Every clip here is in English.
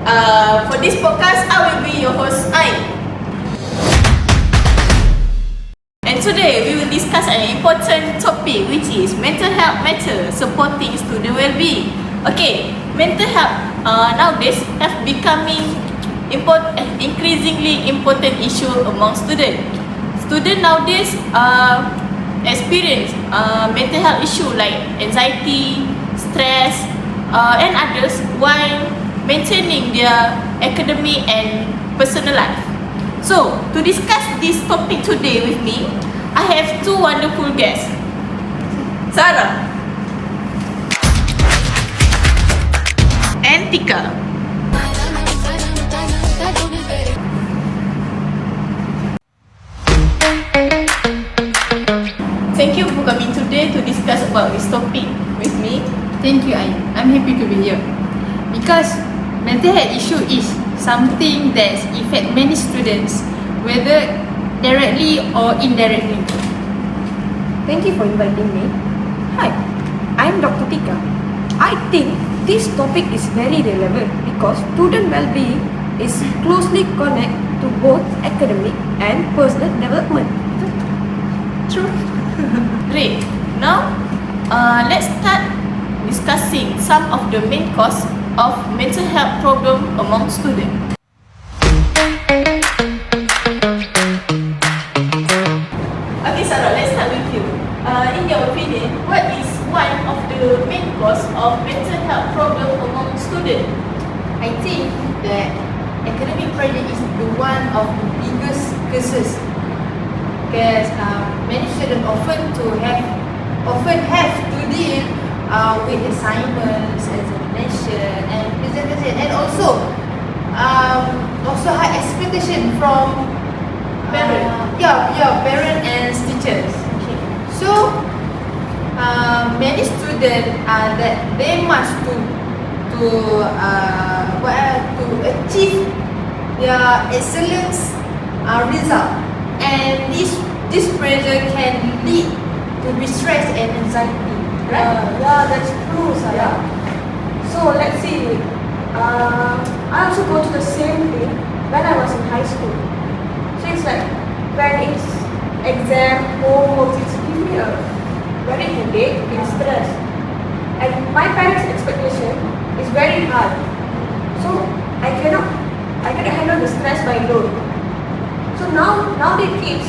For this podcast, I will be your host, Ai. And today, we will discuss an important topic, which is mental health matter supporting student well-being. Okay, mental health nowadays have becoming increasingly important issue among students. Students nowadays experience mental health issue like anxiety, stress, and others while maintaining their academic and personal life. So, to discuss this topic today with me, I have two wonderful guests. Sarah and Tika. Thank you for coming today to discuss about this topic with me. Thank you, Ain. I'm happy to be here. Because mental health issue is something that affects many students, whether directly or indirectly. Thank you for inviting me. Hi, I'm Dr. Tika. I think this topic is very relevant because student well-being is closely connected to both academic and personal development. True. Great. Now, let's start discussing some of the main cause of mental health problem among students. Okay, Sarah, let's start with you. In your opinion, what is one of the main cause of mental health problem among students? I think that academic pressure is the one of the biggest causes. Because many students often have to deal with assignments, examination, and presentation, and also high expectation from Parents. Parents and teachers. Okay. So many students that they must to achieve their excellence result, and this pressure can lead to be stress and anxiety, right? Yeah, that's true, Sarah. So let's see. I also go to the same thing when I was in high school. So it's like when it's exam, homework, it's give me a very headache and stress. And my parents' expectation is very hard. So I cannot handle the stress by alone. So now the kids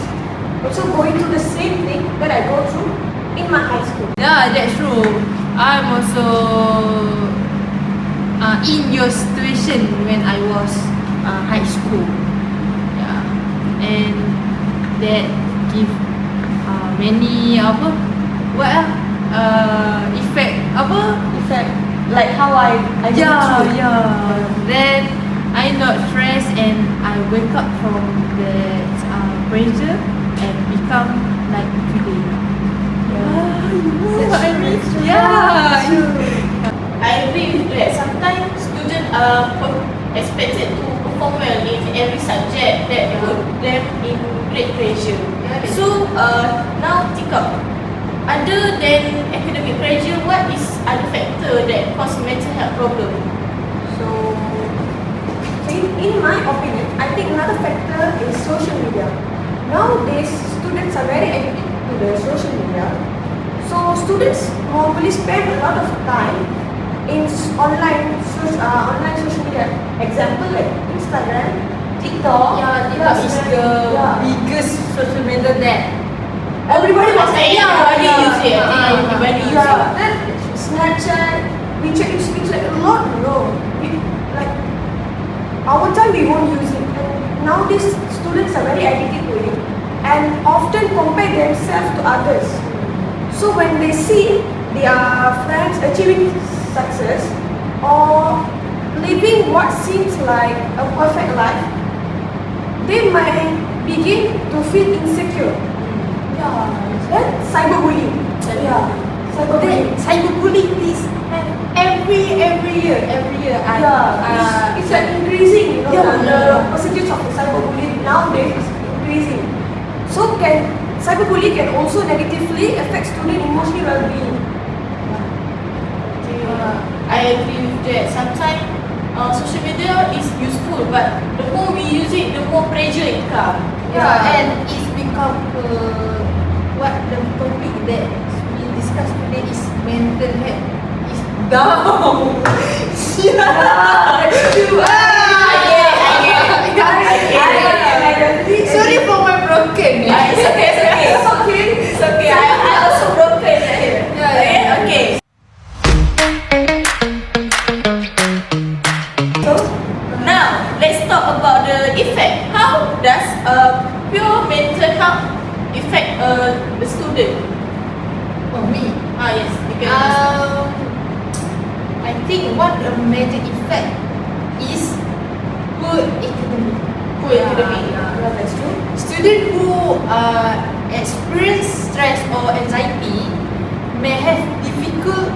also going through the same thing that I go through in my high school. Yeah, that's true. I'm also in your situation when I was high school. Yeah, and that give many effect Like how I go through. Then I not stressed and I wake up from that pressure and become like today. I agree with that. Sometimes students are expected to perform well in every subject that put them in great pressure. So now Tika, other than academic pressure, what is other factor that cause mental health problem? So in my opinion, I think another factor is social media. Nowadays, students are very addicted to the social media. So students normally spend a lot of time in online social media. Example like Instagram, TikTok. TikTok is the biggest social media that Everybody was saying, Everybody use it. Everybody use it. Then Snapchat, WeChat, it's like a lot, like our time we won't use it. And nowadays students are very addicted to it and often compare themselves to others. So when they see their friends achieving success or living what seems like a perfect life, they might begin to feel insecure. Then cyberbullying. cyberbullying is every year. It's like increasing. The percentage of cyberbullying nowadays is increasing. So cyberbullying can also negatively affect student emotional well-being. I agree with that. Sometimes social media is useful, but the more we use it, the more pressure it comes. Yeah, and it's become what the topic that we discussed today is mental health. Is down. Yeah, that's true. Sorry for my broken. It's okay, it's okay. It's okay. It's okay. I also broken here. Yeah. Okay. So, Now let's talk about the effect. How does pure mental health affect the student? For me, Yes, you can. I think what a major effect is poor academic. Poor academic. yeah, that's true. Students who experience stress or anxiety may have difficult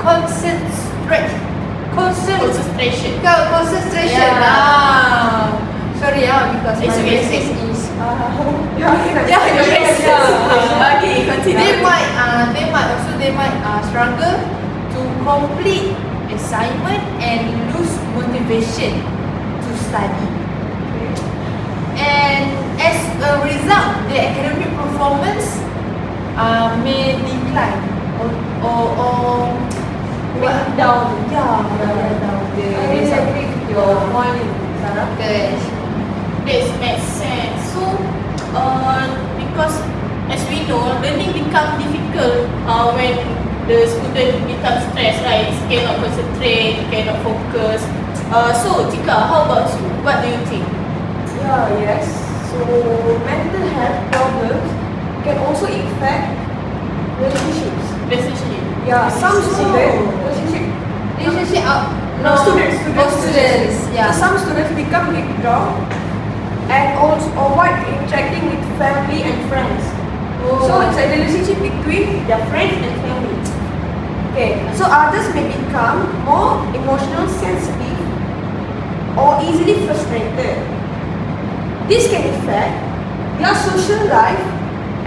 concentration. Concentration. Concentration. Yeah. Sorry, because It's my okay. message is. Yeah, your message. Okay, continue. They might struggle to complete assignment and lose motivation to study. And as a result, their academic performance may decline or Down. down. The I really result. agree with your point, Sarah. Yes. This makes sense. So, because as we know, learning becomes difficult when the student becomes stressed, right? He cannot concentrate, he cannot focus. So, Tika, how about you? What do you think? Yeah, yes. So mental health problems can also affect relationships. Relationship. Yeah, some students Relationship students. Yeah. So some students become withdrawn and also avoid interacting with family and friends. So it's a relationship between their friends and family. Okay. So others may become more emotional sensitive or easily frustrated. This can affect their social life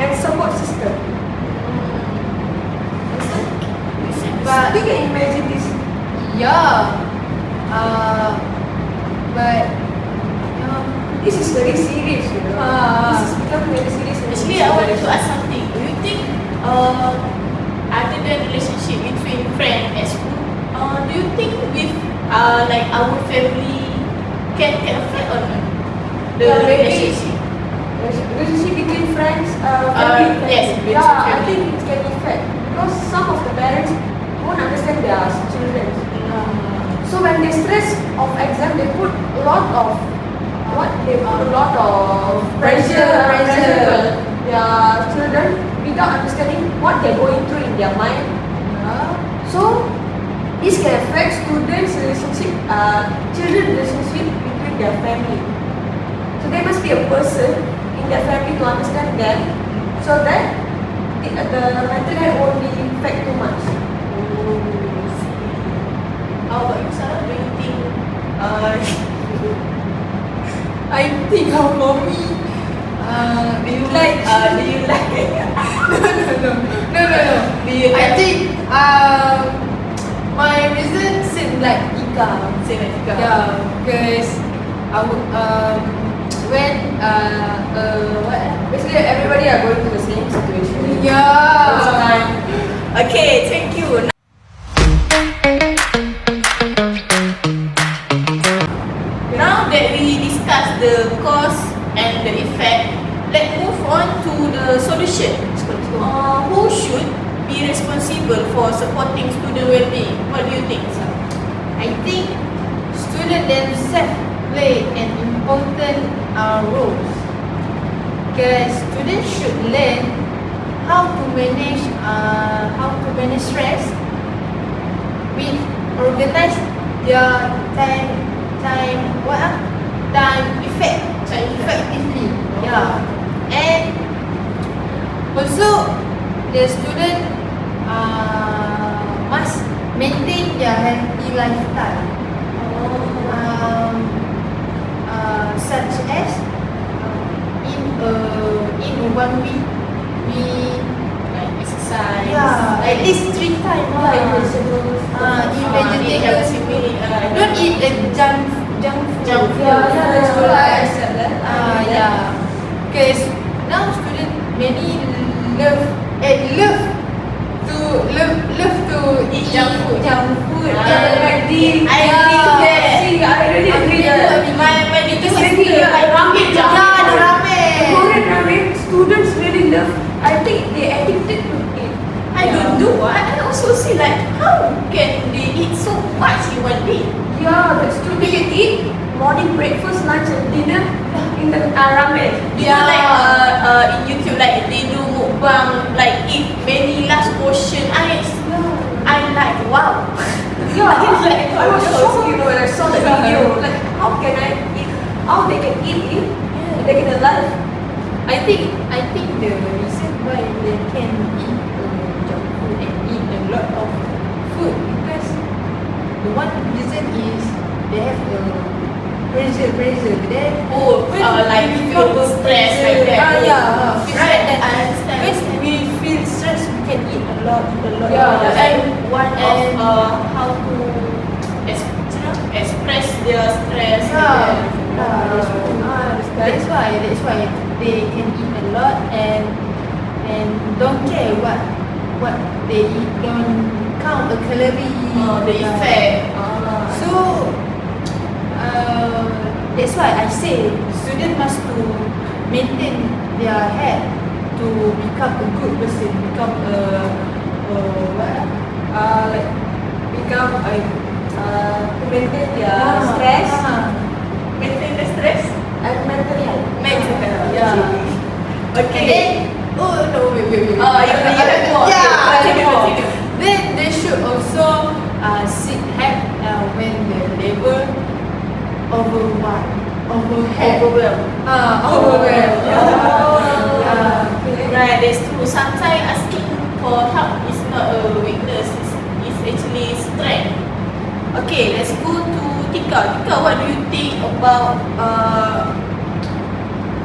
and support system. But you can imagine this. Yeah. But This is very serious, you know. This is become very serious. Actually, I wanted to ask something. Do you think, other than relationship between friends at school, do you think with like our family can affect or not? The Yeah, maybe. relationship. Relationship between friends, family. yes, between Yeah, I family. think it can affect because some of the parents won't understand their children. So when they stress of exam, they put a lot of pressure. Their children without understanding what they're going through in their mind. So this can affect students' relationship, children relationship between their family. So there must be a person in their family to understand them, so that the mental health won't be affect too much. How about you, Sarah? Do you think, I think for me, do you like? no. Do you I think my reason seem like Ika. Same as Tika. Yeah, because I would when basically everybody are going through the same situation. Yeah. Okay, thank you. Now that we discussed the cause and the effect, let's move on to the solution. Who should be responsible for supporting student well-being? What do you think, sir? I think students themselves play an important role. Because students should learn how to manage stress, with organize their time effectively. Yeah, and also the student must maintain their healthy lifestyle, such as in 1 week we Like exercise. yeah at least 3 times. Yeah, vegetables. Eat vegetables. Don't eat junk food. Junk food. Yeah, that's true. I accept that. Yeah. Because now students many love to eat junk food. Like the I agree with that. See, I really agree that. My little Exactly, sister like ramen. junk Yeah, food. the ramen. Korean ramen, students really love. I think they addicted to it. I don't know. I also see like how can they eat so much in one day? Yeah, that's true. They can eat morning breakfast, lunch, and dinner in the ramen. You know, like in YouTube, like they do mukbang, like eat many last portion. I like wow. Yeah, Like, I was shocked, you know, when I saw the video. Like, how can I eat? How they can eat it? They can alive. I think the reason why they can eat junk food and eat a lot of food because the one reason is they have pressure. Then Like we feel feel stress pressure, like that. right. And I understand. when we feel stressed, we can eat a lot. Yeah, And one And- of how to express their stress. That's why they can eat a lot and don't care what they eat, don't count the calorie, The effect. So that's why I say student must to maintain their health to become a good person, become To maintain their stress Maintain the stress. and mental health. Mental health. Yeah. Okay. And then, wait. You have more. Yeah, Okay, take more. it. Then they should also seek help when the level overwhelmed. Overwhelmed. Overwhelmed. Yeah. Right, that's true. Sometimes asking for help is not a weakness. It's actually strength. Okay, let's go to Tika. Tika, what do you think about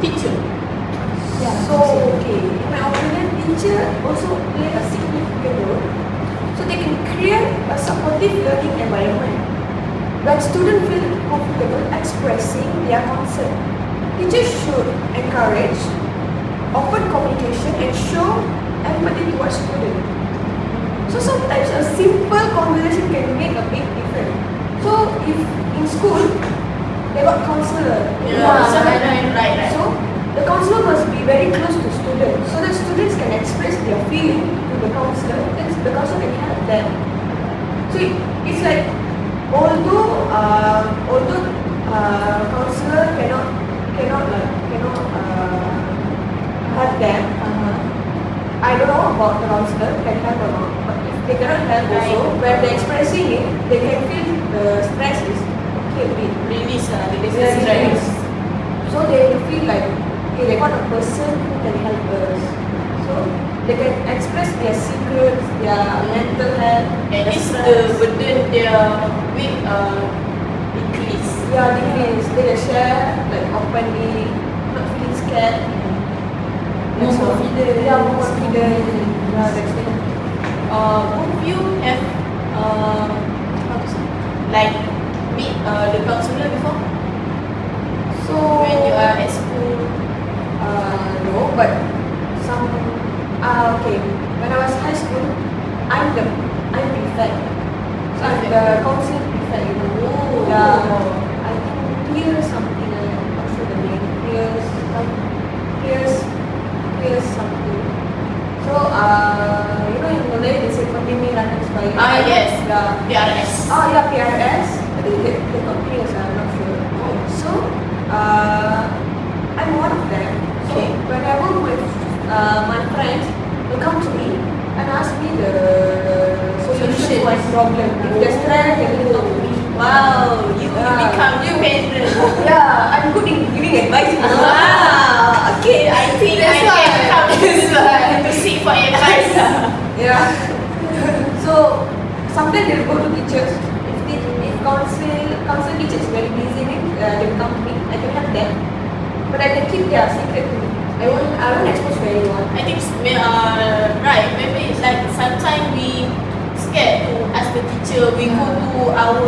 teacher? Yeah. So, okay, in my opinion, teacher also play a significant role. So they can create a supportive learning environment when students feel comfortable expressing their concern. Teachers should encourage open communication and show empathy towards students. So sometimes a simple conversation can make a big difference. So if in school they got counselor, Right. so the counselor must be very close to students so that students can express their feeling to the counselor and the counselor can help them. So it's like although counselor cannot help them. I don't know about the counselor can help or not, but if they cannot help also, when they're expressing it, they can feel the stress is okay with it. Release They the stress. So they will feel like, okay, they got a person who can help us. So they can express their secrets, their mental health, At their least stress. the burden their weight decrease. Yeah, decrease. They can share like openly, not feeling scared. More That's all. confident. Yeah, more confident. Yeah, that's it. Would you have how to say, like meet the counselor before So when you are at school? no, but some okay. When I was high school, I'm prefect. So I'm the council prefect. You know. Yeah. I think clear something. I'm not sure the name. Clear something. So you know in Malay they say continue run expired. Yes. Yeah. PRS. Oh yeah, PRS. I think they got clears. I'm not sure. So I'm one of them. So Okay. whenever my friends will come to me and ask me the solution to my problem. If they're stressed, they will talk to me. Wow, you Yeah. become your parent. Yeah, I'm good in giving advice. Wow. Okay, I think That's I why. can come to seek for advice. Yeah. So sometimes they'll go to teachers. If council teacher is very busy, they will come to me. I can help them, but I can keep their secret to me. I won't expose to anyone. I think right. Maybe it's like sometimes we scared to ask the teacher. We go to our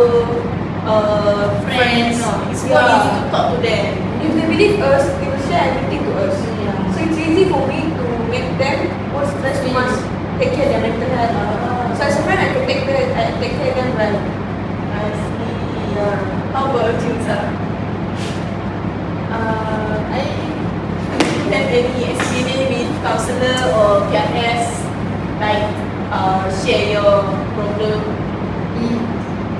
friends. It's more easy to talk to them. If they believe us, they will share everything to us. Yeah. So it's easy for me to make them more stressed. We must take care of their mental health. So as a friend, I can take care of them well. I see. Yeah. How about you, sir? I don't have any experience with counselor or PRS, like share your problem.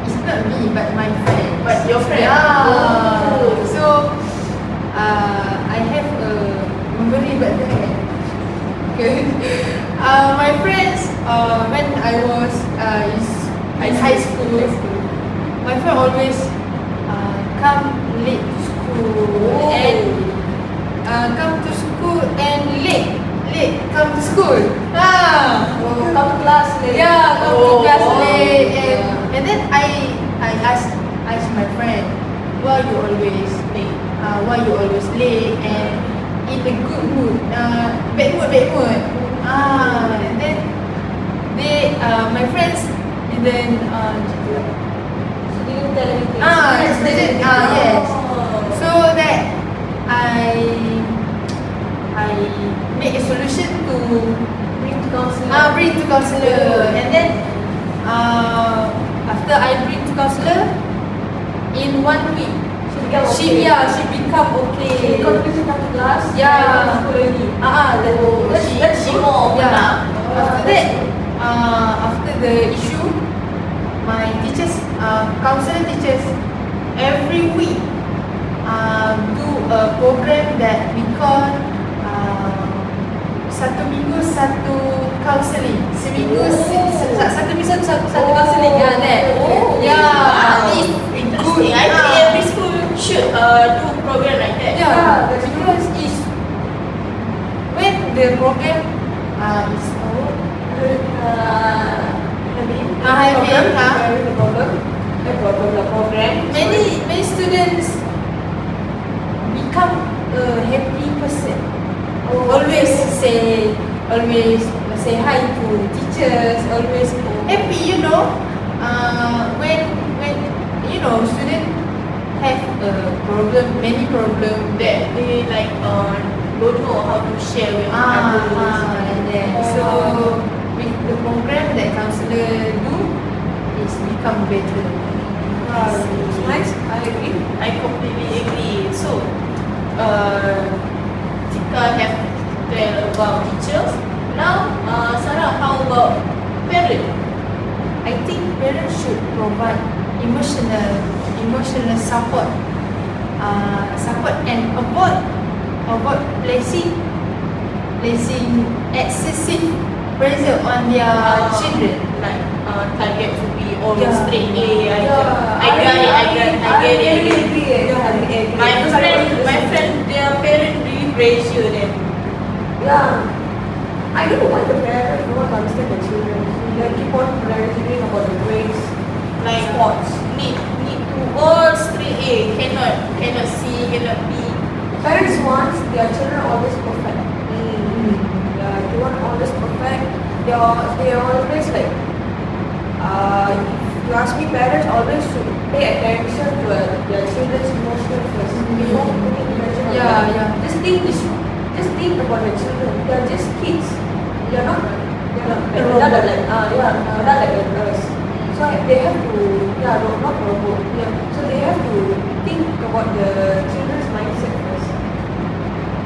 It's not me, but my friend. But your friend. Yeah. Oh. So I have a memory about that. My friends, when I was in high school, my friend always come late to school and come to school and late come to school. Come to class late. Yeah, come to class late, Yeah. and then I asked my friend, why you always late? Why you always late and in a good mood? Bad mood. And then my friends didn't She didn't tell anything. yes. So that I make a solution to Bring to counselor. bring to counselor, and then after I bring to counselor, in 1 week She became okay. she become okay. She continues to come to class. Yeah. School lagi. That's She good. more open Yeah. up. After that, after the issue, my teachers, counselor teachers, every week do a program that we call satu minggu satu counselling. Seminggu satu minggu satu counselling. Yeah, that. Yeah. It's interesting. I think every school should do program like that. Yeah, because it's when the program is over, Having the program. many students become a happy person. Always say hi to teachers. Always happy, you know. When students have a problem, many problem That they like don't know how to share with others. like that. So with the program that counselor do, it's become better. It's nice. I agree. I completely agree. So, Tika have tell about teachers. Now, Sarah, how about parents? I think parents should provide emotional support, and avoid placing excessive pressure on their children. Like target to be always Yeah. straight A. Yeah. I get it. agree. My friend, their parents really pressure them. Yeah. I don't know why the parents don't want to understand the children. They keep on praising about the grades, Like sports. need to all straight A. Cannot C, cannot B. Parents want their children always perfect. Yeah, they want always perfect. They are always like, if you ask me, parents always should pay attention to their children's emotional first before putting pressure on Yeah, them. yeah. Just think about the children. They are just kids. They are not like us. So they have to, not robot. Yeah. So they have to think about the children's mindset first.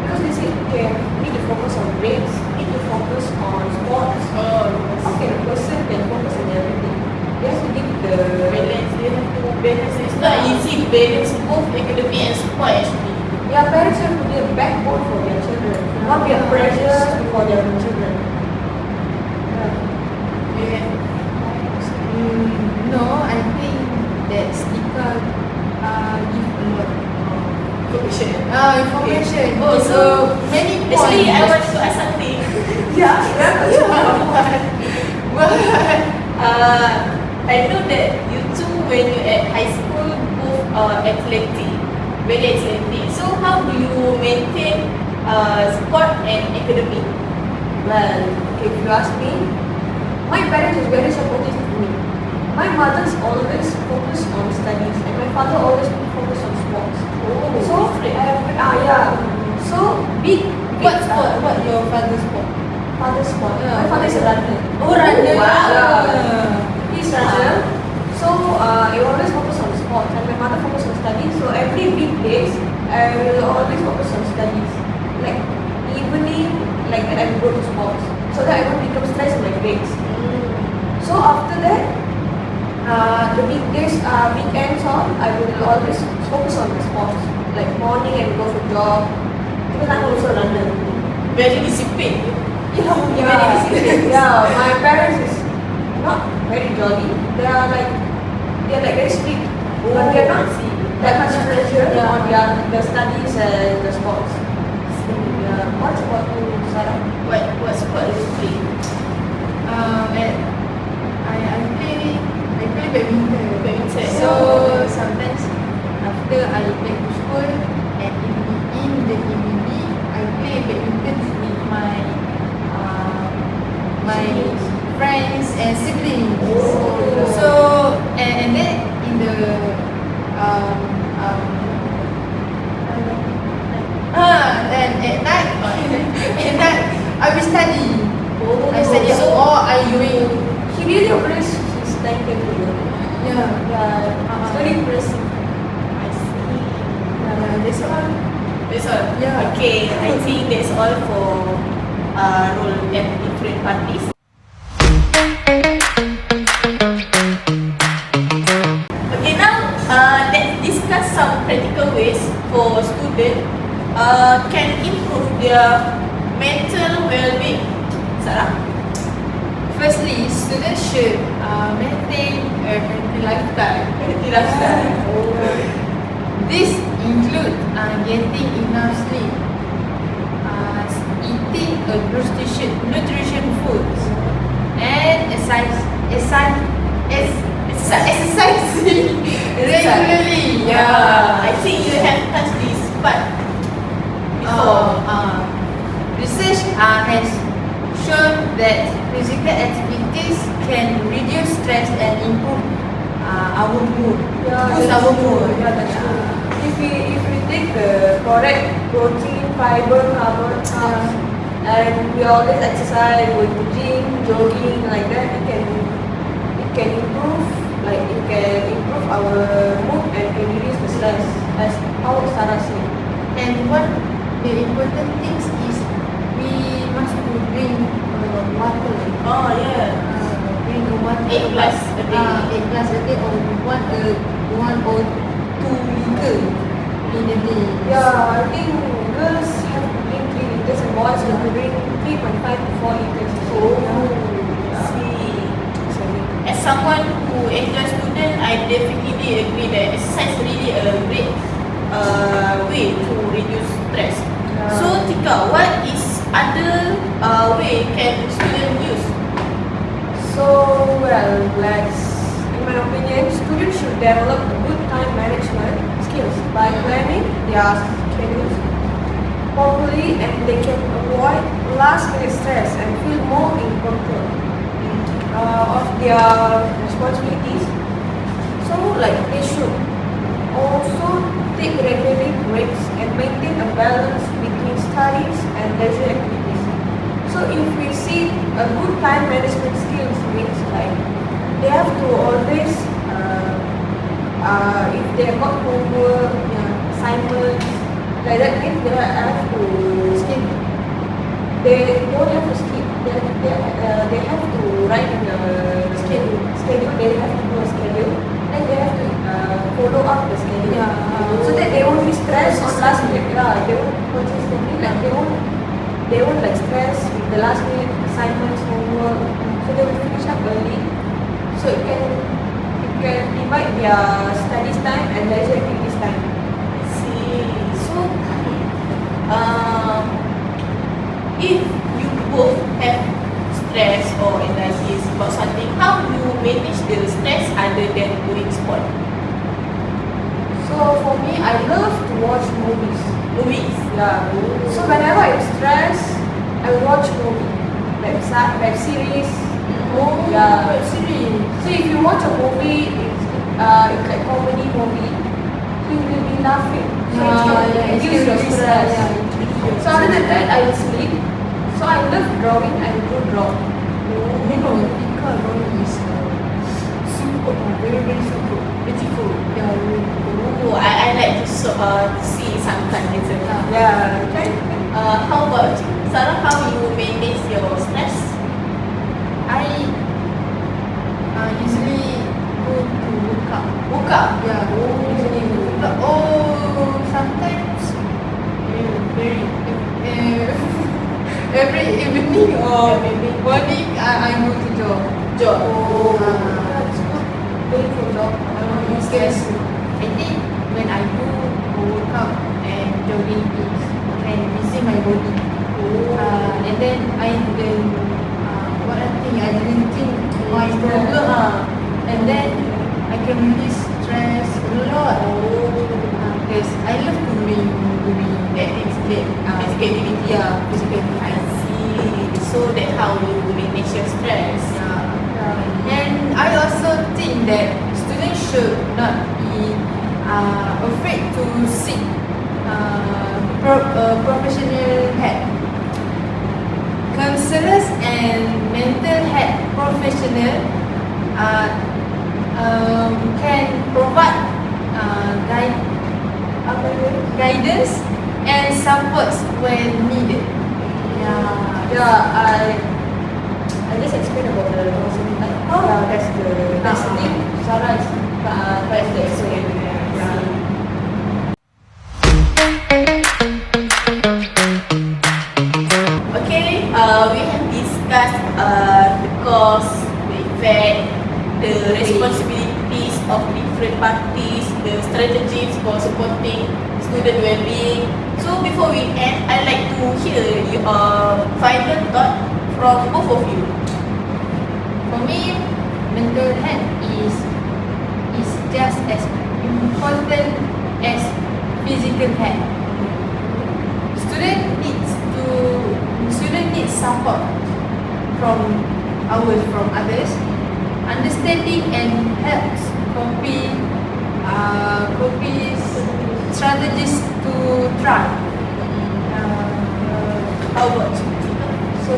Because they say, okay, need to focus on grades, need to focus on sports. How can a person can focus on everything? They have to give the Balance. They have to balance. It's not easy to balance both academic and sport actually. Yeah, parents have to be a backbone for their children, not be a pressure for their children. No, I think that sticker give a lot of information. Oh, so many points. Actually, I want to ask something. I know that you two, when you at high school, both athletic, very athletic. So how do you maintain sport and academic? Well, if you ask me, my parents is very supportive to me. My mother's always focused on studies, and my father always focused on sports. Oh, So different. yeah. So big. What sport? What your father's sport? Father's sport. Yeah. My father is a runner. Oh, runner. Wow. Yeah. He's runner. So he always focus on sports, and my mother focus on studies. So every weekdays, I will always focus on studies. Like evening, like that I will go to sports, so that I won't become stressed in my grades. So after that, the weekdays, weekends on, I will always focus on the sports. Like morning, I will go for jog. Because I'm also a runner. Very disciplined. Yeah, my parents is not very jolly. They are like very strict, but they are not that much pressure on the studies and the sports. Yeah. What about you, Sarah? What sport do you play? I play badminton. Badminton. So sometimes after I back to school and in the evening I play badminton with my friends and siblings. Oh. So and then in the and at night I will study. I study. So I doing. He really operates his timetable. Yeah. It's very impressive. I see. That's all. That's all. Yeah. Okay, I think that's all for role at different parties. Okay, now let's discuss some practical ways for students can improve their mental well-being. Sarah? Firstly, students should maintain a healthy lifestyle. Healthy lifestyle. This includes getting enough sleep, eating a nutrition foods, and exercising regularly. I think you have touched this part before. Research has shown that physical activities can reduce stress and improve our mood. Boost our mood. Yeah, that's true. If we take the correct protein, fiber, carbs, and we always exercise, go to gym, jogging like that, it can improve our mood and can reduce the stress, as how Sarah said. And what the important things is we must to drink water. Oh yeah. Drink water 8 glass a day. 8 glass a day or 1 or 2 liter in a day. Yeah, I think girls have to drink 3 liters and boys have to drink 3.5 to 4 liters. See. As someone who enjoys student, I definitely agree that exercise really a great way to reduce stress. So Tika, what is other way can student use? So, well, in my opinion, students should develop good time management skills by planning their schedules properly, and they can avoid last-minute stress and feel more in control of their responsibilities. So, like, they should also take regular breaks and maintain a balance between studies and leisure activities. So if we see a good time management skills means like they have to always if they have got homework, assignments, like that means they have to skip. They don't have to skip. They have to write in the schedule. They have to do a schedule, and they have to follow up the schedule. So that they won't be stressed on last minute. They won't consistently they won't like stress with the last minute assignments, homework. So they will finish up early. So it can divide their studies time and leisure activities time. See. So if you both have stress or anxieties about something, how do you manage the stress other than doing sport? So for me, I love to watch movies. Movies. Yeah. So whenever I'm stressed, I watch movie, web series, Oh, Yeah. serious. So if you watch a movie, it's like comedy movie, you will be laughing. So it gives you stress. So other than that, I will sleep. So I love drawing. I do draw. Deeptikka drawing is super, very very super beautiful. Yeah, really. Oh, I like to see sometimes later. Yeah. Okay. How about you? Sarah, how you manage your stress? I usually go to work out. Yeah, usually work out. Oh, sometimes very every evening or maybe morning I go to jog. Job. That's good. Going for job. Because I think when I do workout and jogging is can busy my body. And then I didn't what I think I didn't think my problem. And then I can release stress a lot. Because I love doing that physical activity. Yeah, physical I activity. see. So that's how you manage your stress. And I also think that students should not be afraid to seek professional help. Counselors and mental health professional can provide guidance and supports when needed. I just explained about the counseling. That's the thing. Sarah is tries to explain. Okay, we have discussed the cause, the effect, the responsibilities of different parties, the strategies for supporting student well-being. So before we end, I'd like to hear your final thought from both of you. For me, mental health is just as important as physical health. Student needs support from others, understanding and helps copy strategies to try. How about you? So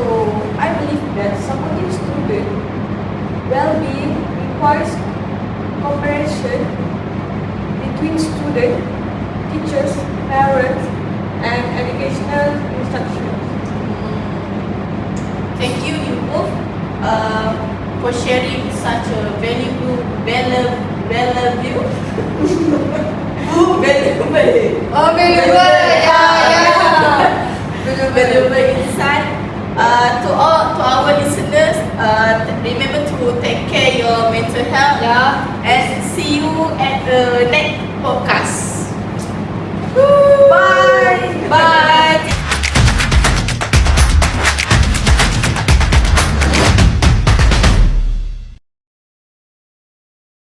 I believe that supporting student well-being requires cooperation between student, teachers, parents, and educational institutions. Thank you both for sharing such a valuable insight. To our listeners, remember to take care your mental health. And see you at the next podcast. Woo!